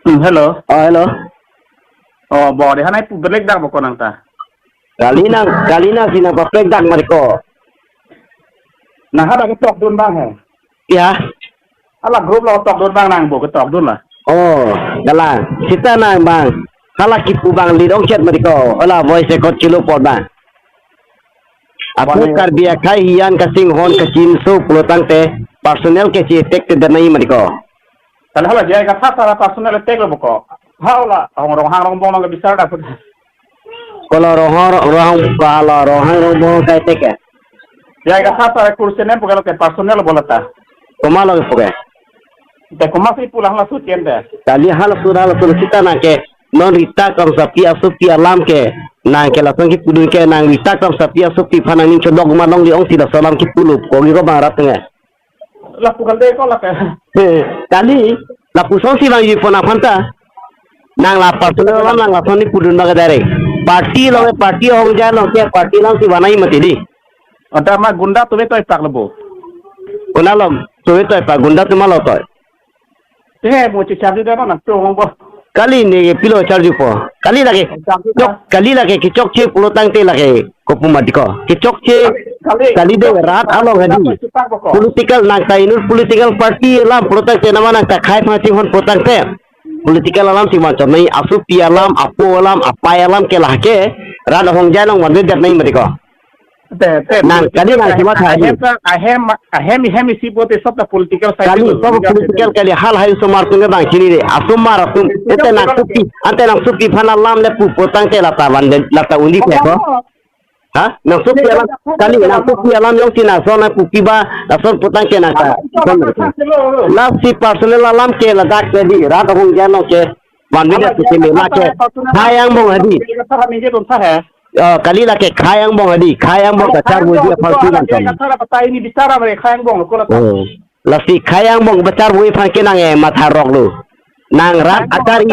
Hello. Oh, hello. Oh, bo de hanai pu belek dak boko nang ta. Kalina sina paprek dak mariko. Nah, ada ketok dun bang he. Ya. Ala grup lo tok dun bang nang bo ketok dun lah. Oh, galang. Sita nang bang. Kala kipu bang lidong chat mariko. Ola voice record kilo pot bang. Aku karbia kai hian kasing hon kacin so pulotang te personel ke ci tek te danai mariko. Tal hala jai ka tha sara personal tek lo boko. Haula rong hang bong nang bisar dak. Kalau rohang bong kai tek. Jai ka tha sara kursi ne boko ke personal bolata. Komalo poke. Te komasi pulang la su tiende. Kali hal sita na ke non rita kam sapi asupi alam ke nang ke lasang ki pudun ke nang rita kam sapi asupi phanang ning chodok manong li ong sida salam ki pulup ko gi ro barat nge La pukal de ko la ke. kali la pusong si bang yi pona phanta nang la personal lam nang la soni pudun baga dare party hong ja lo ke party lam si banai mati di Ada ma gunda tume toy tak lebo. onalom to to pa gunda tu malo to Te mo ci charge de na to hong bo. kali ni pilo charge po kali lagi kicok che pulo tang te lagi kopu madiko kicok che kali de rat along hadi political nang ta inur political party lam pulo tang te nama nang ta khai phati hon potang te political alam si macam nai asu pi alam apo alam apa alam ke lah ke rat hong janong wan de nai madiko nang kali nang simat hai ahem si bote sab da political side kali सब political kali hal hai somar tunge bang chini re asumar asum ete nang supi ante nang supi phana lam le pu potang te lata bande lata undi pe ko ha nang supi alam kali nang supi alam yang tina so na pu piba asor potang ke nang ta la si personal alam ke ladak ke di rat hong jano ke manwida ke me la ke hayang bong hadi kali lah ke khayang bong hadi khayang bong kachar boi dia falsi nang kan kata pata ini bicara mere khayang bong ko la lasi khayang bong bachar boi phan ke nang e matha rok lu nang rat atari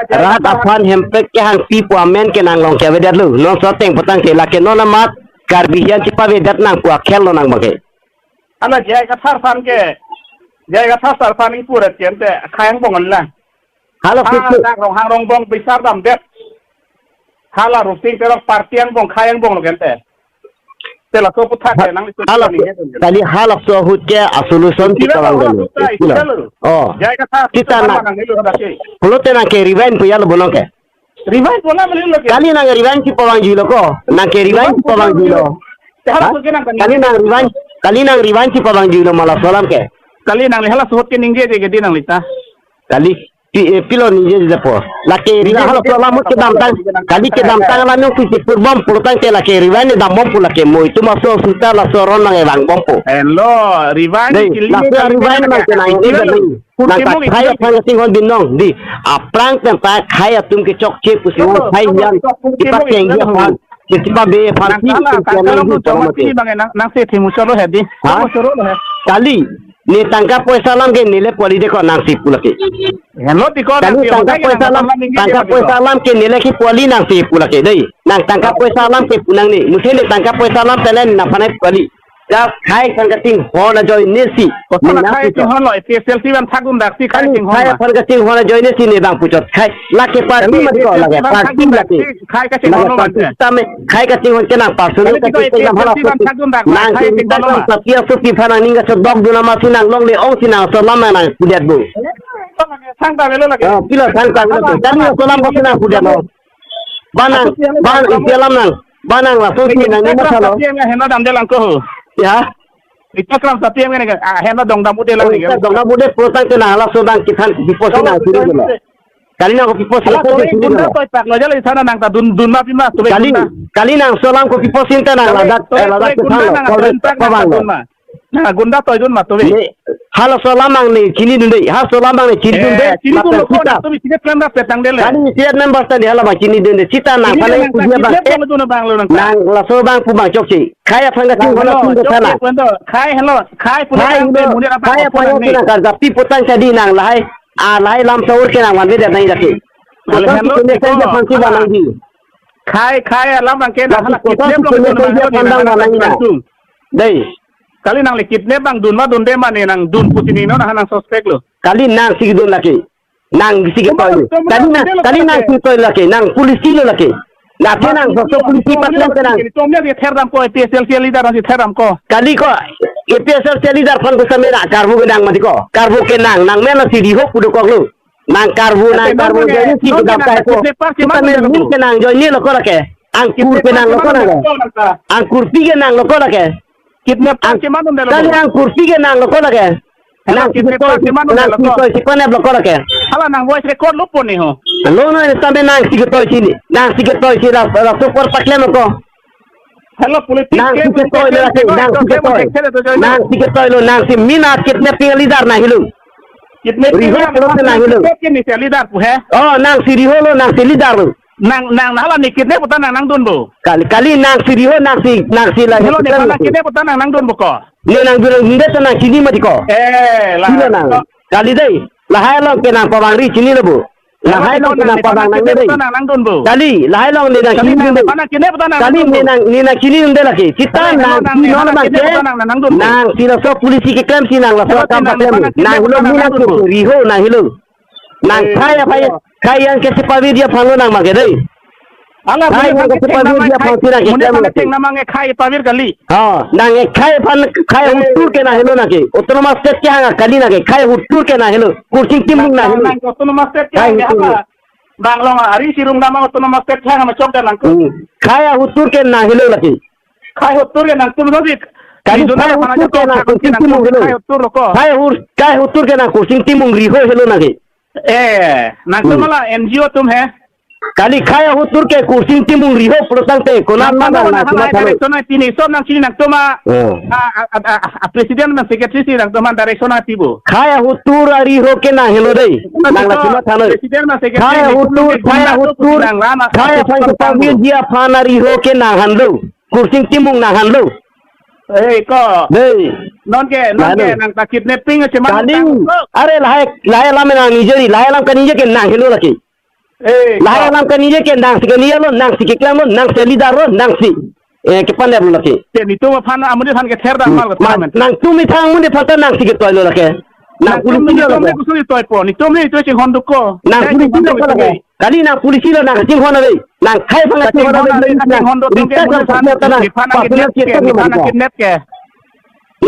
rat afan hempek ke hang pi pu amen ke nang long ke vedat lu no soteng potang ke la ke no na mat kar bihian chipa vedat nang pu khel lo nang bage ana jai ka thar fan ke jai ka thar sar fan ni pura tiente khayang bong la halo ha rong hang rong bong bisar dam det hala roasting pero partian bong khayang bong lo gente tela so putha ke nang halo kali halo so hut ke solution ti kalang galu oh jai ka tha kita na pulote na ke rewind pu yalo bolong ke rewind bola meli lo ke kali na rewind ti pawang jilo ko na ke rewind ti pawang jilo kali na rewind ti pawang jilo mala salam ke kali nang hala so ke ningge je ge dinang lita kali pilo nije japo laki riwa halo selamat ke damtang kali ke damtang la no ki purbam pulutang te laki riwa ni dambom pula ke mo itu masuk suta la soron nang evang bompo hello riwa ni kili riwa nang ke nang ini nang tak kaya pang singon dinong di aprang tempat kaya tum ke chok che pusi wong hai yan tipa kengi pan tipa be pan ti nang se thimu solo hedi kali ni tangka poisa lam ke nile poli de ko nang sip pulake hello tiko tangka poisa lam ke nile ki poli nang sip pulake dei nang tangka poisa lam ke punang ni muse ni tangka poisa lam telen na panai poli ja khai sangating hona joy nesi ni khai ting hon lo selfie ban thakun dak si khai ting hon khai sangating hona joy nesi ni bang puchot khai lake party ma ko lage party lake khai ka ting hon tame khai ka ting hon ke nang personal ka ting jam hala nang ting dang sapia supi phana ninga so dog duna ma sinang long le ong sinang so lama nang pudiat bu sang ta velo lage pila sang ta velo tani so lam ko sinang pudiat no banang istialam nang banang la so sinang ni masalo hena dam de lang ko ya itu kelam sapi yang ini hena dong dam ude lang ni dong dam ude protang ke nang la so dang kitan diposin na sini gelo kali nang ko piposin ko sini gelo to pak lo jale sana nang ta dun ma pi ma to kali nang so lam ko piposin ta nang ladak ke thalo ko bang na gunda to dun ma to halo so lamang ni chini dunde ha so lamang ni chini dunde chini ko ko na to chini plan da petang dele kali siat member tadi hala ba chini dunde cita nang kali punya bang nang la so bang pu bang chokchi khaya phanga ting hola pun sana khai hello khai pu khai pa yo na kar japi potang jadi nang lai lai lam saur ke nang wan beda nai rake hello ne sai je phansi banang di khai lam bang ke na hala kitlem lo dei kali nang likit ne bang dun ma dun de ma ne nang dun putini no na nang suspek lo kali nang sig dun laki nang sige toy kali nang si toy laki nang polisi lo laki na nang so polisi patlan nang tomnya dia therdam ko PSL leader nasi therdam ko kali ko PSL leader fan ko samira karbu nang mati ko karbu ke nang mena si di hok pudo ko lu nang karbu jadi si ko dapta ko min ke nang joy ni lo ko lake angkur ke nang lo ko lake angkur pi ke nang lo ko lake kitne parti manum de kali angkur pi ke nang lo ko lake nang si toy si pane lo ko lake hala nang voice record lupo ni ho lo no sampai nang si toy si la super paklem ko hello politik nang si toy nang si toy lo nang si minat kitne ping leader na hilu kitne ni leader pu he oh nang si riho lo nang si leader lo nang hala ni kitne putan nang dun bo kali nang si riho nang si la hello ni nang kitne putan nang dun bo ko ni nang dun nde nang sini mati ko la kali dai lahai long ke nang pawang ri sini lo bu lahai long ke nang pawang nang dai kali lahai long ni nang sini dai kali ni nang sini dai lagi kita nang si non bang ke nang si lo so polisi ke klaim si nang lo so kam klaim nang lo ni nang riho nang hilo nang kaya ke sepawi dia palo nang mage dai ala namanya khai pavir kali nang khai pan khai hutur ke na helo nake autonomous state kya kali nake khai hutur ke na helo kursi timung na helo autonomous state kya banglong ari sirung nama autonomous state kya ma chok nang khai hutur ke na helo nake khai hutur ke nang tum robi kali khai hutur ke na kursi timung helo khai hutur ke na kursi timung riho helo nake nang tumala NGO tum hai kali kaya hutur ke kursi timung riho protante konan magal na direction tini so nang sini nang toma presiden nang secretary si nang toma direction tibo kaya hutur riho ke na helo dei nang la cuma thalo presiden nang secretary kaya hutur kaya sang pamir dia phana riho ke na hanlo kursi timung na hanlo ko dei non ke nang ta kidnapping cuma kali are lahai lam na nijeri lahai lam ka nije ke na helo laki lahai lam ka nije ke nang si niya lo nang si ke klam lo nang se leader lo nang si ke panel lo laki ni to phan amune phan ke therda mal ko nang tumi thang mun de phata nang si ke toy lo laki nang polisi lo ni kusuri toy po ni to ching hondu ko nang polisi lo laki kali nang polisi lo nang ching hona dei nang khai phanga ching hona dei hondu kidnap ke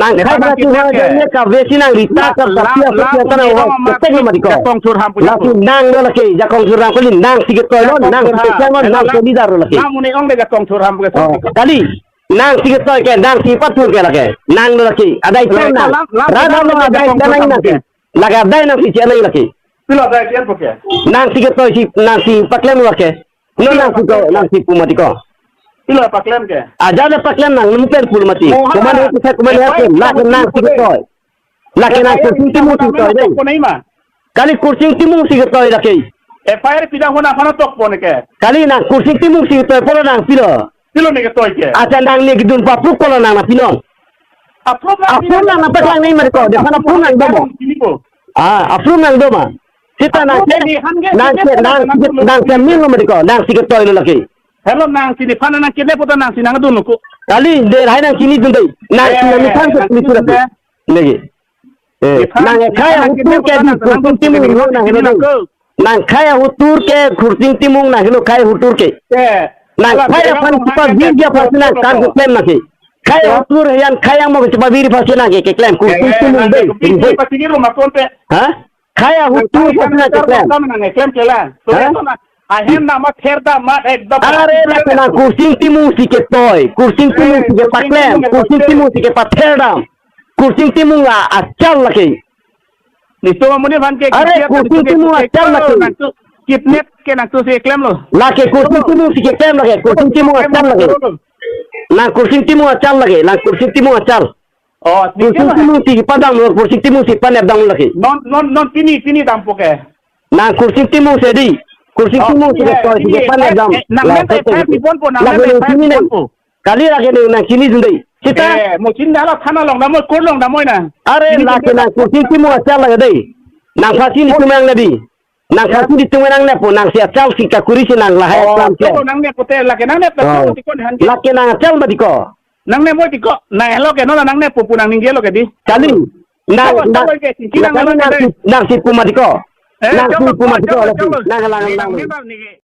nang khai phanga ching hona dei ka vesi nang rita ka sapia kana ho tek no mariko kong surham pu nang lo laki jakong surham ko nang si ke toy lo nang si ke klam nang se leader lo laki namune ong de jakong surham pu kali nang si ke toy ke nang si patur ke laki nang lo laki adai chen nang rada lo adai nang laki laga adai nang si chen laki pilo adai chen pu ke nang si ke toy si nang si paklem laki no nang si pumati ko pilo paklem ke aja le paklem nang numper pulmati kuman hai laki nang si ke toy laki nang kursi timung si toy dei ko nei ma kali kursi timung si ke toy laki FIR pida hona phana tok pone ke kali nang kursi timung si toy polo nang pilo ni ke toy ke acha nang ni gidun papu polo nang na pilo apun nang apa nang ni mariko de phana pun nang domo apun nang doma kita nang mil no mariko nang si ke toy lo laki hello nang sini phana nang kidnap putan nang sinang dun ko kali de hai nang sini dun dei nang mi than ko ni surat lagi nang kaya hutur ke kursi timung riho na helo nang kaya hutur ke kursi timung na helo kaya hutur ke nang kaya pan cepat dia pasina kan ko claim nake kaya hutur yang kaya mo cepat biri pasina ke claim kursi timung dei pasini rumah konte ha kaya hutur pasina ke claim kelan ahem nama therda mat ekdam are la kursi timung si ke toy kursi timung si ke paklem kursi timung si ke patherdam kursi timung achal laki nisto mune bhan ke are kursi timung achal laki kidnap ke nang to se claim lo laki kursi timung si ke claim laki kursi timung achal laki na kursi timung achal laki na kursi timung achal kursi timung si padang lo kursi timung si panep dang laki non pini dam poke na kursi timung se di kursi timung si ke toy si ke panep dam kali lagi nang sini dundai kita mo cinda la thana long da mo kor long da moi na are laki nang kursi timung achal lagi dei nang fasi ni tumang nabi nang fasi di tumang na po nang si achal si ka kurisi nang lahai islam ke nang ne pote laki nang ne ta ti kon han laki nang achal ba diko nang ne mo ti ko na hello ke no nang ne pupu nang ninggelo ke di kali nang si puma diko nang ku masih oleh nang lang